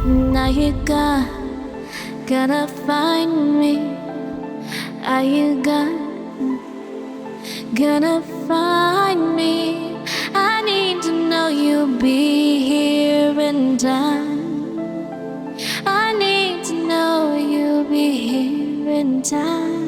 Now you gonna find me. Are you gonna find me? I need to know you'll be here in time. I need to know you'll be here in time.